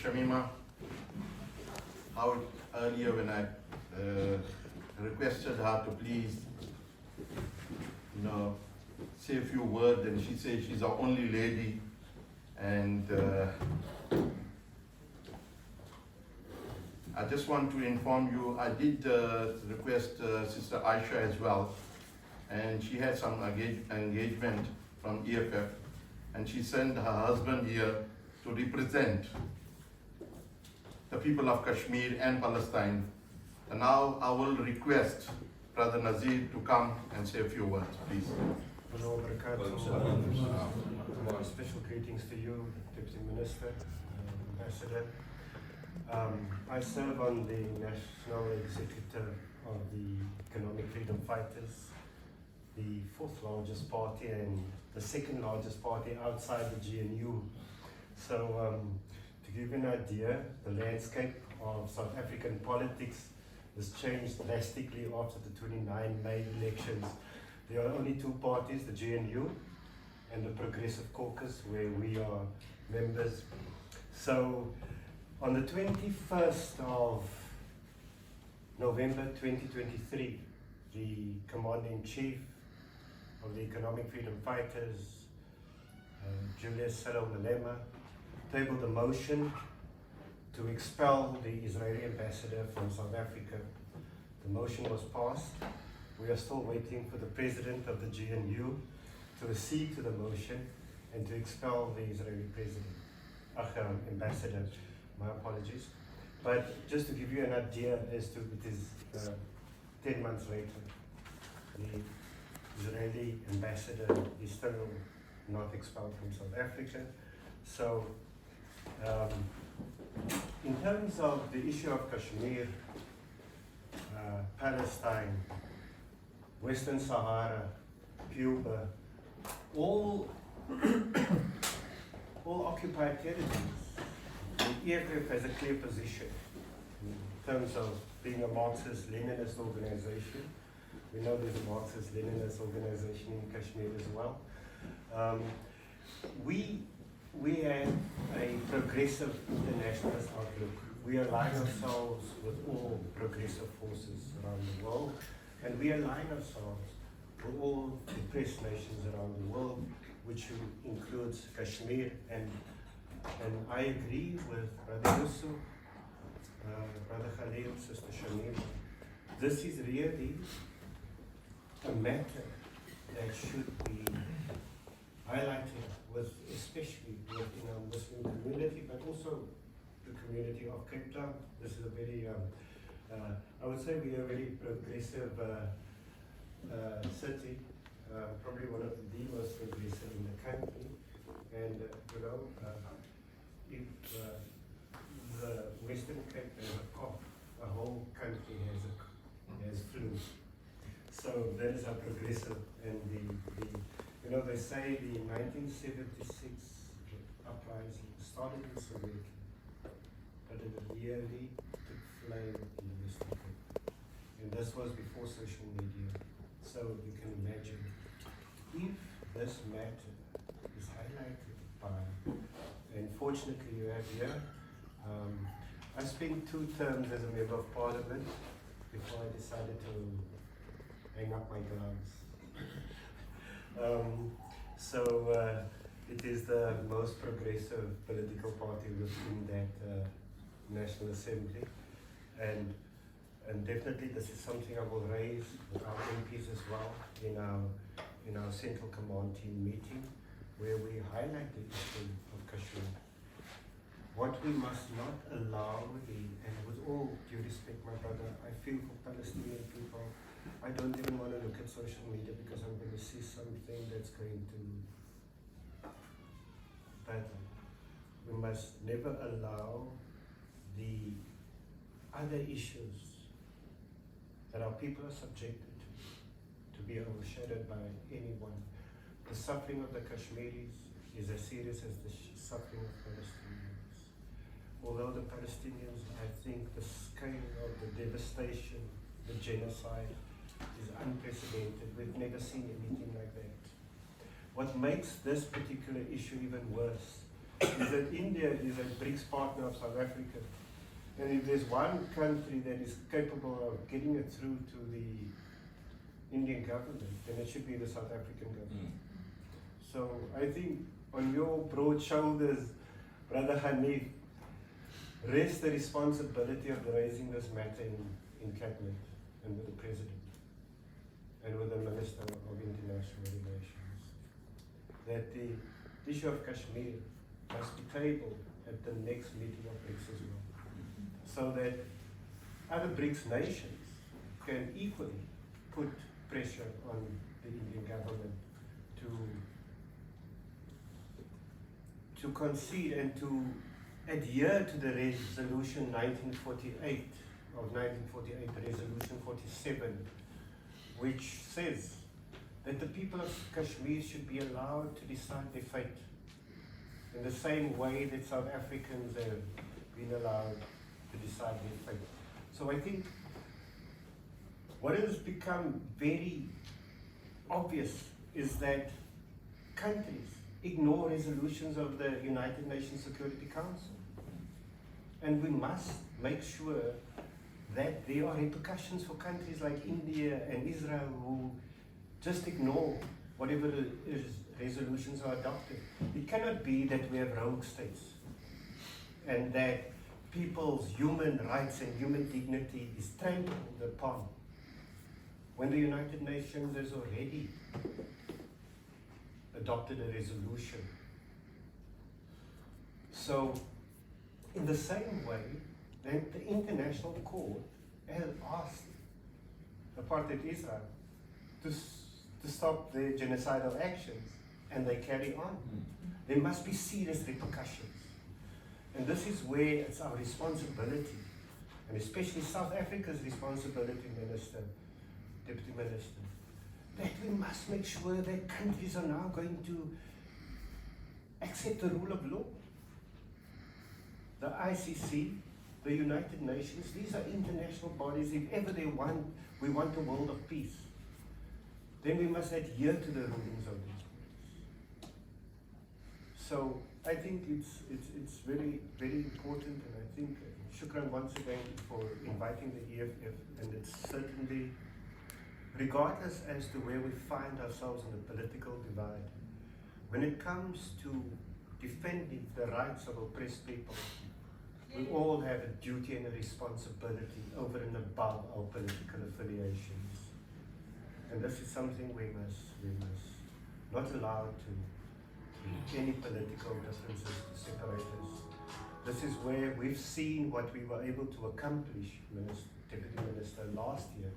Shamima out earlier when I requested her to please, say a few words, and she says she's our only lady, and I just want to inform you, I did request Sister Aisha as well, and she had some engagement from EFF, and she sent her husband here to represent the people of Kashmir and Palestine. And now I will request Brother Nazir to come and say a few words, please. Special greetings to you, Deputy Minister, Ambassador. I serve on the National Executive of the Economic Freedom Fighters, the fourth largest party and the second largest party outside the GNU. So to give you an idea, the landscape of South African politics has changed drastically after the 29 May elections. There are only two parties, the GNU and the Progressive Caucus, where we are members. So on the 21st of November 2023, the Commander-in-Chief of the Economic Freedom Fighters, Julius Cyril Malema, tabled a motion to expel the Israeli ambassador from South Africa. The motion was passed. We are still waiting for the president of the GNU to accede to the motion and to expel the Israeli ambassador. My apologies. But just to give you an idea as to, it is 10 months later, the Israeli ambassador is still not expelled from South Africa. So in terms of the issue of Kashmir, Palestine, Western Sahara, Cuba, all occupied territories, the EFF has a clear position in terms of being a Marxist-Leninist organization. We know there's a Marxist-Leninist organization in Kashmir as well. We have a progressive internationalist outlook. We align ourselves with all progressive forces around the world, and we align ourselves with all oppressed nations around the world, which includes Kashmir. And I agree with Brother Yusuf, Brother Khalil, Sister Shamima. This is really a matter that should be highlighted especially within our Muslim community, but also the community of Cape Town. This is a very, I would say we are a very progressive city, probably one of the most progressive in the country. And if the Western Cape has a cough, the whole country has flu. So that is how progressive, and they say the 1976 uprising started in Soweto, but it really took flame in the Western Cape. And this was before social media. So you can imagine, if this matter is highlighted by, and fortunately you have here, I spent 2 terms as a member of parliament before I decided to hang up my gloves. It is the most progressive political party within that National Assembly, and definitely this is something I will raise with our MPs as well in our Central Command team meeting, where we highlight the issue of Kashmir. What we must not allow, and with all due respect, my brother, I feel for Palestinian people. I don't even want to look at social media because I'm going to see something that's going to battle. We must never allow the other issues that our people are subjected to be overshadowed by anyone. The suffering of the Kashmiris is as serious as the suffering of Palestinians. Although the Palestinians, I think the scale of the devastation, the genocide, is unprecedented. We've never seen anything like that. What makes this particular issue even worse is that India is a BRICS partner of South Africa. And if there's one country that is capable of getting it through to the Indian government, then it should be the South African government. So I think on your broad shoulders, Brother Hanif, rests the responsibility of raising this matter in cabinet and with the president and with the Minister of International Relations. That the issue of Kashmir must be tabled at the next meeting of BRICS as well, so that other BRICS nations can equally put pressure on the Indian government to concede and to adhere to the resolution 1948 of 1948, resolution 47, which says that the people of Kashmir should be allowed to decide their fate in the same way that South Africans have been allowed to decide their fate. So I think what has become very obvious is that countries ignore resolutions of the United Nations Security Council. And we must make sure that there are repercussions for countries like India and Israel who just ignore whatever resolutions are adopted. It cannot be that we have rogue states and that people's human rights and human dignity is trampled upon when the United Nations has already adopted a resolution. So, in the same way that the International Court has asked apartheid Israel to stop their genocidal actions, and they carry on, there must be serious repercussions. And this is where it's our responsibility, and especially South Africa's responsibility, Minister, Deputy Minister, that we must make sure that countries are now going to accept the rule of law. The ICC, the United Nations, these are international bodies. If ever we want a world of peace, then we must adhere to the rulings of these bodies. So I think it's very, very important, and I think shukran once again for inviting the EFF, and it's certainly, regardless as to where we find ourselves in the political divide, when it comes to defending the rights of oppressed people, we all have a duty and a responsibility over and above our political affiliations. And this is something we must not allow to any political differences to separate us. This is where we've seen what we were able to accomplish, Deputy Minister, last year,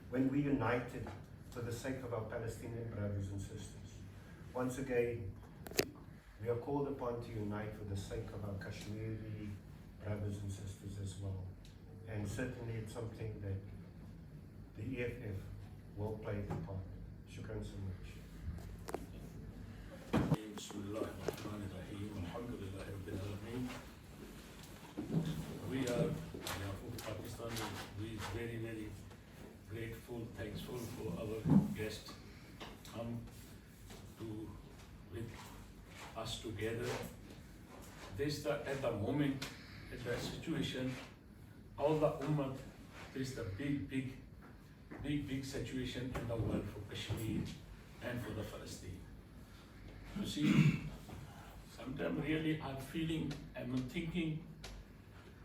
when we united for the sake of our Palestinian brothers and sisters. Once again, we are called upon to unite for the sake of our Kashmiri brothers and sisters as well. And certainly it's something that the EFF will play a part. Shukran so much. We are, Pakistan, we are very, very grateful, thankful for our guests come with us together. At the moment, at the situation, all the ummah, there is the big situation in the world for Kashmir and for the Palestine. You see, sometimes really I'm thinking,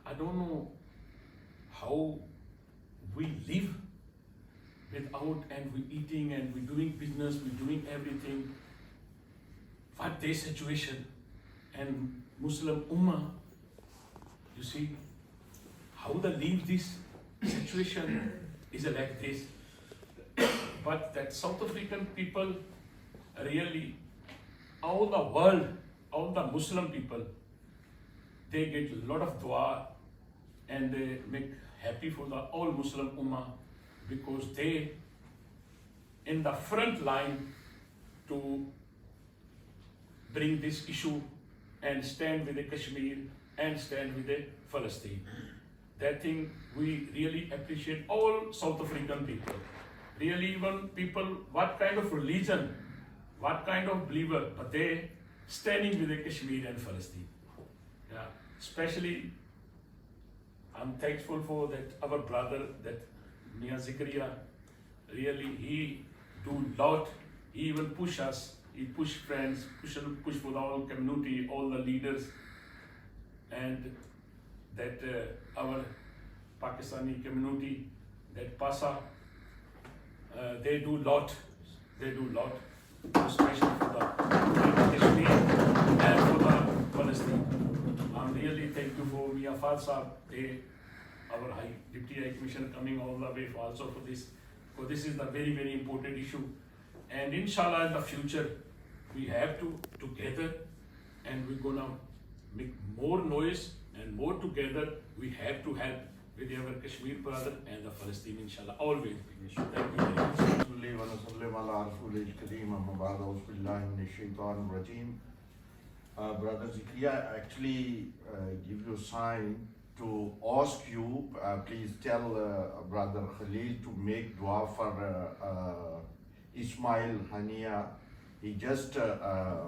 I don't know how we live without, and we eating and we doing business, we doing everything. What their situation and Muslim Ummah, you see, how they live this situation is like this. But that South African people really, all the world, all the Muslim people, they get a lot of dua and they make happy for the all Muslim Ummah, because they in the front line to bring this issue and stand with the Kashmir and stand with the Palestine. That thing we really appreciate all South African people. Really even people, what kind of religion, what kind of believer, but they standing with the Kashmir and Palestine. Yeah, especially I'm thankful for that our brother, that Mia Zikaria, really he do lot. He even push us. He push friends, push for the whole community, all the leaders, and that our Pakistani community, that PASA, they do lot. They do lot, especially for the Kashmir and for the Palestine. I'm really thankful for Mia Farsab, our Deputy High Commissioner, coming all the way for also for this. So this is a very, very important issue. And inshallah in the future, we have to together, and we're gonna make more noise and more together. We have to help with our Kashmir brother and the Palestine, inshallah, always. Thank you very much. Brother Zikriya, actually give you a sign to ask you, please tell Brother Khalil to make dua for Ismail Hania. He just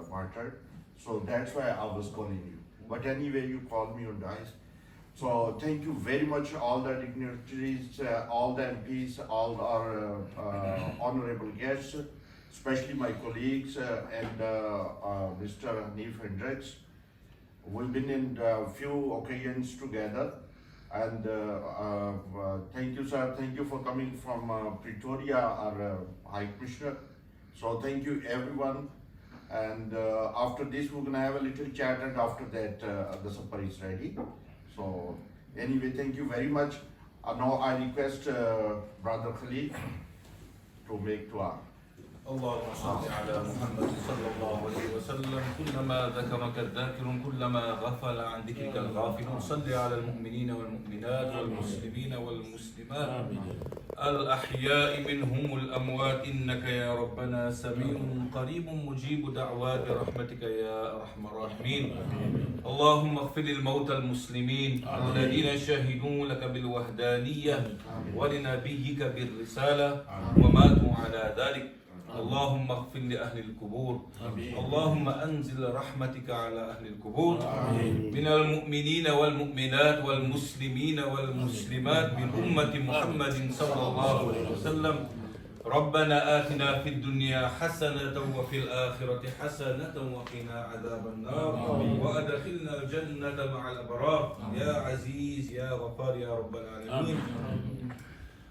martyred, so that's why I was calling you. But anyway, you called me on dice. So thank you very much, all the dignitaries, all the MPs, all our honorable guests, especially my colleagues and Mr. Hanif Hendricks. We've been in a few occasions together, and thank you, sir. Thank you for coming from Pretoria, our High Commissioner. So thank you, everyone. And after this, we're gonna have a little chat, and after that, the supper is ready. So anyway, thank you very much. Now I request Brother Khalil to make dua. اللهم صل على محمد صلى الله عليه وسلم. كلما ذكرك الذاكر كلما غفل عن ذكرك الغافلون. صل على المؤمنين والمؤمنات والمسلمين والمسلمات الأحياء منهم الأموات إنك يا ربنا سميع قريب مجيب دعوات برحمتك يا أرحم الراحمين. اللهم اغفر للموتى المسلمين الذين شهدوا لك بالوحدانية ولنبيك بالرسالة وماتوا على ذلك. اللهم اغفر لأهل القبور. اللهم أنزل رحمتك على أهل القبور من المؤمنين والمؤمنات والمسلمين والمسلمات من أمة محمد صلى الله عليه وسلم. ربنا آتنا في الدنيا حسنة وفي الآخرة حسنة وقنا عذاب النار وأدخلنا الجنة مع الأبرار يا عزيز يا غفار يا رب العالمين.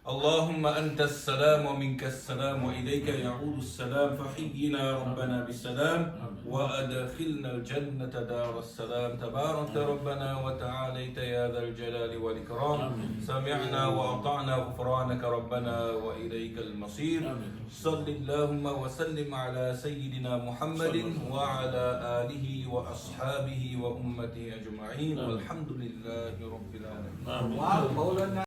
اللهم أنت السلام ومنك السلام وإليك يعود السلام فحينا ربنا بالسلام وأدخلنا الجنة دار السلام. تبارك ربنا وتعاليت يا ذا الجلال والإكرام. سمعنا وأطعنا غفرانك ربنا وإليك المصير. صل اللهم وسلم على سيدنا محمد وعلى آله وأصحابه وأمته أجمعين والحمد لله رب العالمين.